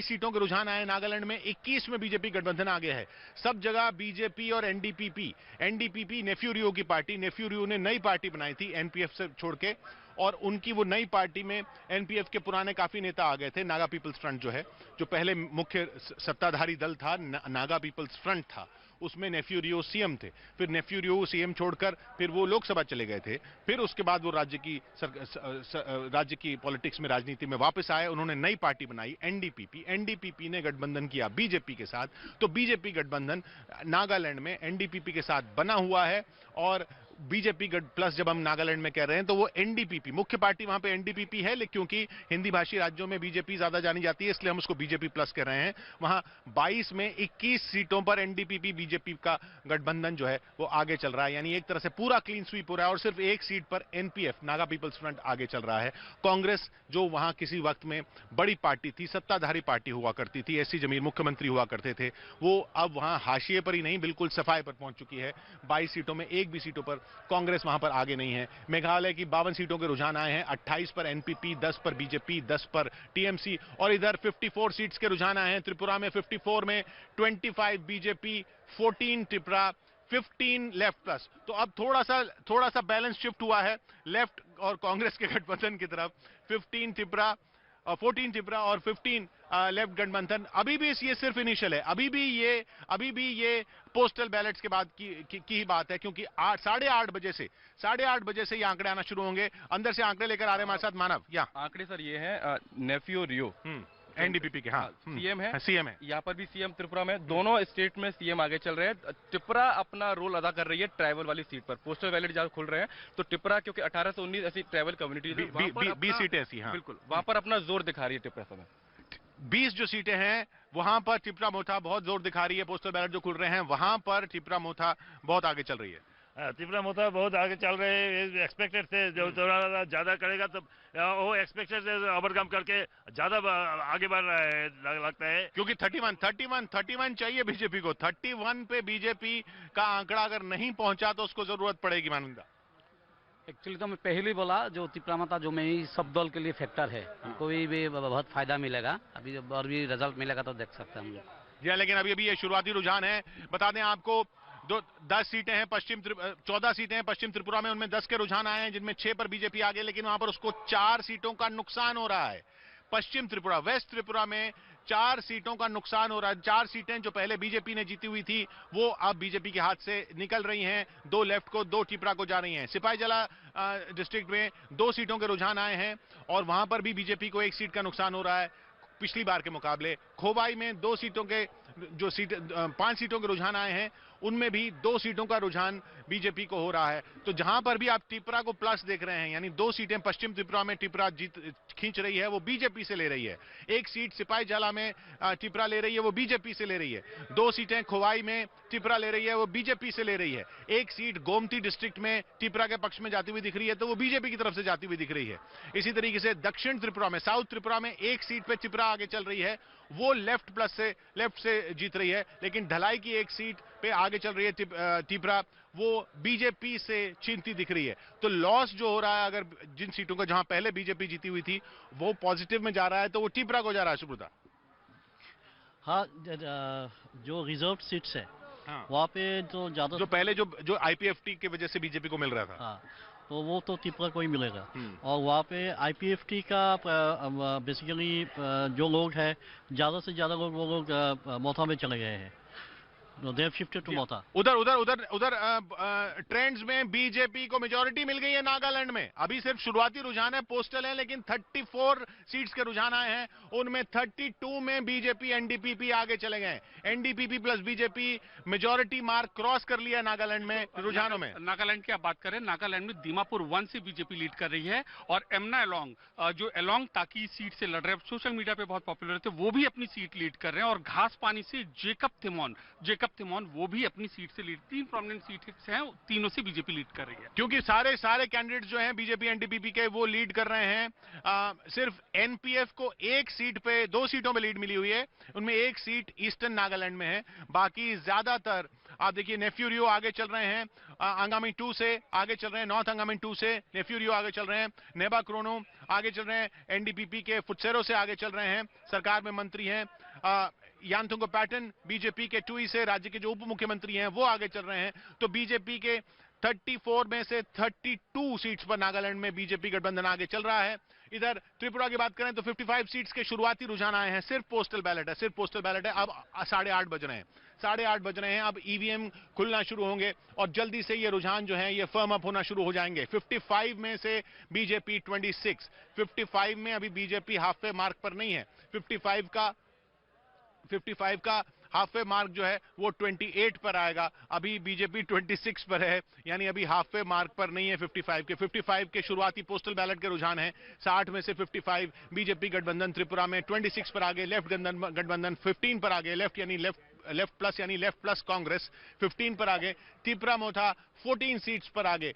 22 सीटों के रुझान आए नागालैंड में, 21 में बीजेपी गठबंधन आगे है। सब जगह बीजेपी और एनडीपीपी नेफ्यू रियो की पार्टी, नेफ्यू रियो ने नई पार्टी बनाई थी एनपीएफ से छोड़ के, और उनकी वो नई पार्टी में एनपीएफ के पुराने काफी नेता आ गए थे। नागा पीपल्स फ्रंट जो है, जो पहले मुख्य सत्ताधारी दल था, नागा पीपल्स फ्रंट था, उसमें नेफ्यू रियो सीएम थे। फिर नेफ्यू रियो सीएम छोड़कर फिर वो लोकसभा चले गए थे। फिर उसके बाद वो राज्य की पॉलिटिक्स में, राजनीति में वापस आए। उन्होंने नई पार्टी बनाई एनडीपीपी ने गठबंधन किया बीजेपी के साथ। तो बीजेपी गठबंधन नागालैंड में एनडीपीपी के साथ बना हुआ है। और बीजेपी प्लस जब हम नागालैंड में कह रहे हैं तो वो एनडीपीपी, मुख्य पार्टी वहां पे एनडीपीपी है, लेकिन क्योंकि हिंदी भाषी राज्यों में बीजेपी ज्यादा जानी जाती है, इसलिए हम उसको बीजेपी प्लस कह रहे हैं। वहां 22 में 21 सीटों पर एनडीपीपी बीजेपी का गठबंधन जो है वो आगे चल रहा है। यानी एक तरह से पूरा क्लीन स्वीप हो रहा है, और सिर्फ एक सीट पर एनपीएफ, नागा पीपल्स फ्रंट, आगे चल रहा है। कांग्रेस, जो वहां किसी वक्त में बड़ी पार्टी थी, सत्ताधारी पार्टी हुआ करती थी, एससी जमीर मुख्यमंत्री हुआ करते थे, वो अब वहां हाशिए पर ही नहीं, बिल्कुल सफाई पर पहुंच चुकी है। 22 सीटों में एक भी सीटों पर कांग्रेस वहां पर आगे नहीं है। मेघालय की 52 सीटों के रुझान आए हैं, 28 पर एनपीपी, 10 पर बीजेपी, 10 पर टीएमसी, और इधर 54 सीट्स के रुझान आए हैं। त्रिपुरा में 54 में 25 बीजेपी, 14 त्रिपुरा, 15 लेफ्ट प्लस। तो अब थोड़ा सा बैलेंस शिफ्ट हुआ है लेफ्ट और कांग्रेस के गठबंधन की तरफ। 14 त्रिपुरा और 15 लेफ्ट गठबंधन। अभी भी ये सिर्फ इनिशियल है, अभी भी ये पोस्टल बैलेट्स के बाद की ही बात है, क्योंकि 8:30 बजे से ये आंकड़े आना शुरू होंगे। अंदर से आंकड़े लेकर आ रहे हैं हमारे साथ मानव। या आंकड़े सर ये है, नेफ्यू रियो एनडीपीपी के, हाँ, सीएम है, सीएम है। यहाँ पर भी सीएम त्रिपुरा में, दोनों स्टेट में सीएम आगे चल रहे हैं। त्रिपुरा अपना रोल अदा कर रही है ट्राइबल वाली सीट पर, पोस्टल बैलेट जहाँ खुल रहे हैं, तो त्रिपुरा क्योंकि 18 से 19 ऐसी ट्राइबल कम्युनिटी 20 सीटें ऐसी, हाँ, बिल्कुल वहां पर अपना जोर दिखा रही है त्रिपुरा समय। 20 जो सीटें हैं वहां पर त्रिपुरा मोथा बहुत जोर दिखा रही है। पोस्टल बैलेट जो खुल रहे हैं वहां पर त्रिपुरा मोथा बहुत आगे चल रही है। त्रिपुरा मोथा बहुत आगे चल रहे हैं। एक्सपेक्टेड थे, जो थोड़ा ज्यादा करेगा तो वो एक्सपेक्टेड से ओवरकम करके ज्यादा आगे बढ़ रहा है लगता है, क्योंकि 31 चाहिए बीजेपी को। 31 पे बीजेपी का आंकड़ा अगर नहीं पहुंचा तो उसको जरूरत पड़ेगी मानंदा। एक्चुअली तो मैं पहले ही बोला, जो त्रिपुरा माता जो में ही सब दल के लिए फैक्टर है, उनको भी बहुत फायदा मिलेगा। अभी और भी रिजल्ट मिलेगा तो देख सकते हैं हम लोग। जी हाँ, लेकिन अभी ये शुरुआती रुझान है। बता दें आपको, 10 सीटें हैं 14 सीटें हैं पश्चिम त्रिपुरा में, उनमें 10 के रुझान आए हैं, जिनमें 6 पर बीजेपी आगे, लेकिन वहां पर उसको 4 सीटों का नुकसान हो रहा है। पश्चिम त्रिपुरा, वेस्ट त्रिपुरा में 4 सीटों का नुकसान हो रहा है। 4 सीटें जो पहले बीजेपी ने जीती हुई थी वो अब बीजेपी के हाथ से निकल रही हैं। 2 लेफ्ट को, 2 त्रिपुरा को जा रही हैं। सिपाहीजला डिस्ट्रिक्ट में 2 सीटों के रुझान आए हैं, और वहां पर भी बीजेपी को 1 सीट का नुकसान हो रहा है पिछली बार के मुकाबले। खोवाई में 2 सीटों के 5 सीटों के रुझान आए हैं, उनमें भी 2 सीटों का रुझान बीजेपी को हो रहा है। तो जहां पर भी आप त्रिपुरा को प्लस देख रहे हैं, यानी 2 सीटें पश्चिम त्रिपुरा में त्रिपुरा खींच रही है, वो बीजेपी से ले रही है। 1 सीट सिपाहीजला में त्रिपुरा ले रही है, वो बीजेपी से ले रही है। 2 सीटें खोवाई में त्रिपुरा ले रही है, वो बीजेपी से ले रही है। 1 सीट गोमती डिस्ट्रिक्ट में त्रिपुरा के पक्ष में जाती हुई दिख रही है, तो वो बीजेपी की तरफ से जाती हुई दिख रही है। इसी तरीके से दक्षिण त्रिपुरा में, साउथ त्रिपुरा में 1 सीट पे त्रिपुरा आगे चल रही है, वो लेफ्ट से जीत रही है, लेकिन ढलाई की 1 सीट पे आगे चल रही है त्रिपुरा, वो बीजेपी से छीनती दिख रही है। तो लॉस जो हो रहा है, अगर जिन सीटों को जहां पहले बीजेपी जीती हुई थी वो पॉजिटिव में जा रहा है, तो वो त्रिपुरा को जा रहा है। सुब्रता, हाँ, जो रिजर्व सीट्स है, हाँ, वहाँ पे तो ज्यादा, जो पहले जो आईपीएफटी की वजह से बीजेपी को मिल रहा था, हाँ, तो वो तो त्रिपुरा को ही मिलेगा। और वहाँ पे आईपीएफटी का बेसिकली जो लोग हैं, ज्यादा से ज्यादा लोग वो लोग मोथा में चले गए हैं। They have shifted to मोथा। उधर ट्रेंड्स में बीजेपी को मेजॉरिटी मिल गई है नागालैंड में। अभी सिर्फ शुरुआती रुझान है, पोस्टल है, लेकिन 34 सीट्स के रुझान आए हैं, उनमें 32 में बीजेपी एनडीपीपी आगे चले गए। NDPP plus BJP majority mark cross कर लिया नागालैंड में रुझानों में। नागालैंड की आप बात करें, नागालैंड में दीमापुर 1 से बीजेपी लीड कर रही है, और एमना एलोंग जो एलोंग ताकी सीट से लड़ रहे हैं, सोशल मीडिया पे बहुत पॉपुलर थे, वो भी अपनी सीट लीड कर रहे हैं। और घास पानी से जेकब थिमोन वो भी अपनी सीट से लीड, 3 प्रोमिनेंट सीट्स हैं, तीनों से बीजेपी लीड कर रही है। क्योंकि सारे कैंडिडेट जो हैं बीजेपी एनडीपीपी के, वो लीड कर रहे हैं। सिर्फ एनपीएफ को 1 सीट पे, 2 सीटों पे लीड मिली हुई है, उनमें 1 सीट ईस्टर्न नागालैंड में है। बाकी ज्यादातर आप देखिए नेफ्यूरियो आगे चल रहे हैं, अंगामी 2 से आगे चल रहे हैं, नॉर्थ अंगामी 2 से नेफ्यूरियो आगे चल रहे हैं, नेबा क्रोनो आगे चल रहे हैं, एनडीपीपी के फुटसेरो से आगे चल रहे हैं, सरकार में मंत्री हैं, यांथुंगो पैटर्न बीजेपी के टुई से राज्य के जो उप मुख्यमंत्री हैं वो आगे चल रहे हैं। तो बीजेपी के 34 में से 32 सीट्स पर नागालैंड में बीजेपी गठबंधन आगे चल रहा है। इधर त्रिपुरा की बात करें तो 55 सीट्स के शुरुआती रुझान आए हैं, सिर्फ पोस्टल बैलेट है, सिर्फ पोस्टल बैलेट है। अब 8:30 बज रहे हैं, 8:30 बज रहे हैं, अब ईवीएम खुलना शुरू होंगे और जल्दी से ये रुझान जो है ये फर्म अप होना शुरू हो जाएंगे। 55 में से बीजेपी 26, 55 में अभी बीजेपी हाफ वे मार्क पर नहीं है, 55 का हाफ वे मार्क जो है वो 28 पर आएगा, अभी बीजेपी 26 पर है, यानी अभी हाफ वे मार्क पर नहीं है 55 के। 55 के शुरुआती पोस्टल बैलेट के रुझान है, 60 में से 55 बीजेपी गठबंधन त्रिपुरा में 26 पर आगे, लेफ्ट गठबंधन 15 पर आगे, लेफ्ट प्लस कांग्रेस 15 पर आगे, त्रिपुरा मोथा 14 सीट्स पर आगे।